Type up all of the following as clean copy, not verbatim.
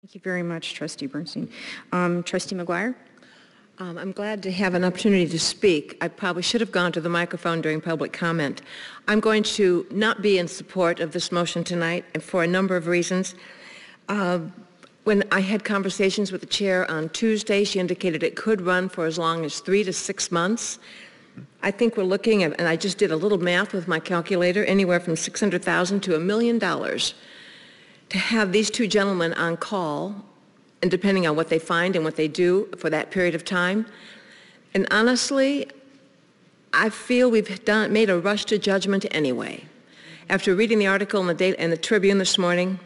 Thank you very much, Trustee Bernstein. Trustee McGuire? I'm glad to have an opportunity to speak. I probably should have gone to the microphone during public comment. I'm going to not be in support of this motion tonight, and for a number of reasons. When I had conversations with the chair on Tuesday, she indicated it could run for as long as 3 to 6 months. I think we're looking at, and I just did a little math with my calculator, anywhere from $600,000 to $1 million to have these two gentlemen on call, and depending on what they find and what they do for that period of time. And honestly, I feel we've made a rush to judgment anyway. After reading the article in the Tribune this morning,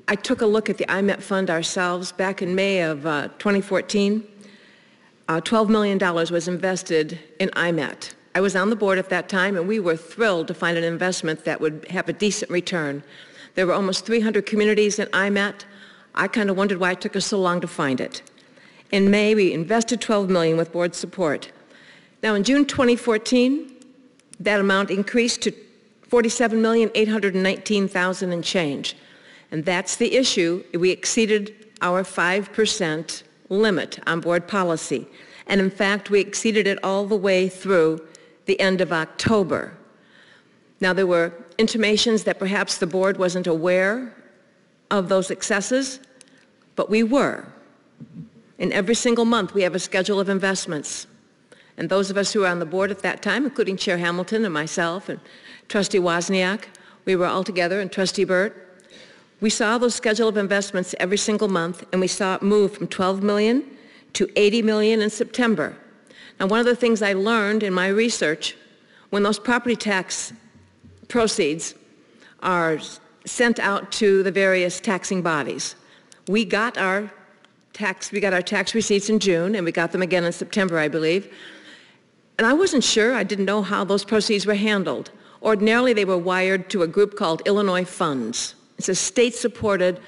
I took a look at the IMET fund ourselves. Back in May of 2014, $12 million was invested in IMET. I was on the board at that time, and we were thrilled to find an investment that would have a decent return. There were almost 300 communities in IMET. I kind of wondered why it took us so long to find it. In May, we invested $12 million with board support. Now, in June 2014, that amount increased to $47,819,000 and change. And that's the issue. We exceeded our 5% limit on board policy. And in fact, we exceeded it all the way through the end of October. Now, there were intimations that perhaps the board wasn't aware of those excesses, but we were. And every single month, we have a schedule of investments. And those of us who were on the board at that time, including Chair Hamilton and myself and Trustee Wozniak, we were all together, and Trustee Burt, we saw those schedule of investments every single month, and we saw it move from $12 million to $80 million in September. Now, one of the things I learned in my research, when those property tax proceeds are sent out to the various taxing bodies, we got our tax receipts in June, and we got them again in September, I believe. And I wasn't sure. I didn't know how those proceeds were handled. Ordinarily, they were wired to a group called Illinois Funds. It's a state-supported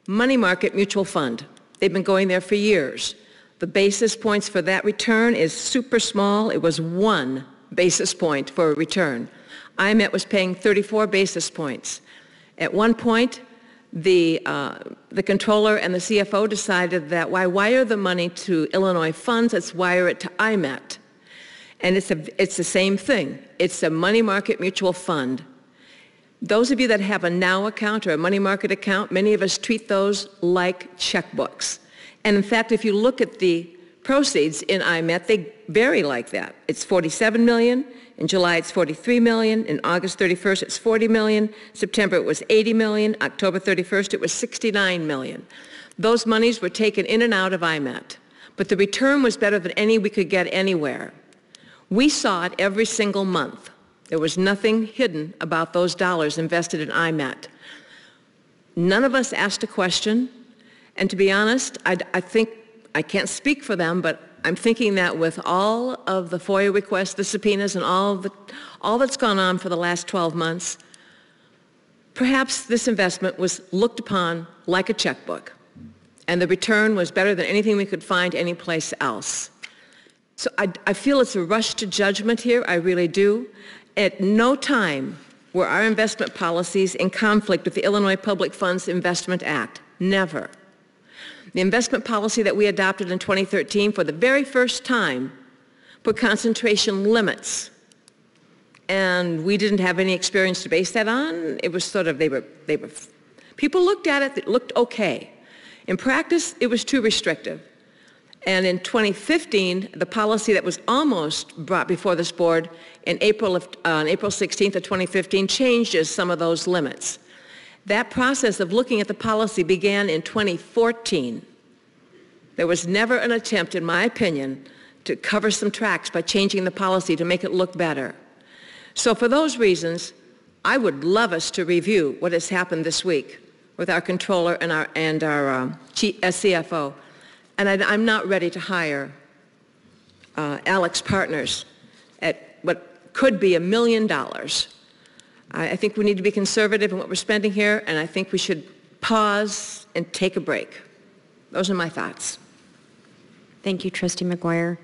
money market mutual fund. They've been going there for years. The basis points for that return is super small. It was 1 basis point for a return. IMET was paying 34 basis points. At one point, the controller and the CFO decided that why wire the money to Illinois Funds, let's wire it to IMET. And it's the same thing. It's a money market mutual fund. Those of you that have a NOW account or a money market account, many of us treat those like checkbooks. And in fact, if you look at the proceeds in IMET, they vary like that. It's $47 million. In July, it's $43 million. In August 31st, it's $40 million. September, it was $80 million. October 31st, it was $69 million. Those monies were taken in and out of IMET. But the return was better than any we could get anywhere. We saw it every single month. There was nothing hidden about those dollars invested in IMET. None of us asked a question. And to be honest, I think, I can't speak for them, but I'm thinking that with all of the FOIA requests, the subpoenas, and all that's gone on for the last 12 months, perhaps this investment was looked upon like a checkbook, and the return was better than anything we could find anyplace else. So I feel it's a rush to judgment here, I really do. At no time were our investment policies in conflict with the Illinois Public Funds Investment Act. Never. The investment policy that we adopted in 2013 for the very first time put concentration limits. And we didn't have any experience to base that on. It was sort of, people looked at it, it looked okay. In practice, it was too restrictive. And in 2015, the policy that was almost brought before this board on April 16th of 2015 changes some of those limits. That process of looking at the policy began in 2014. There was never an attempt, in my opinion, to cover some tracks by changing the policy to make it look better. So for those reasons, I would love us to review what has happened this week with our controller and our CFO. And I'm not ready to hire Alix partners at what could be $1 million. I think we need to be conservative in what we're spending here, and I think we should pause and take a break. Those are my thoughts. Thank you, Trustee McGuire.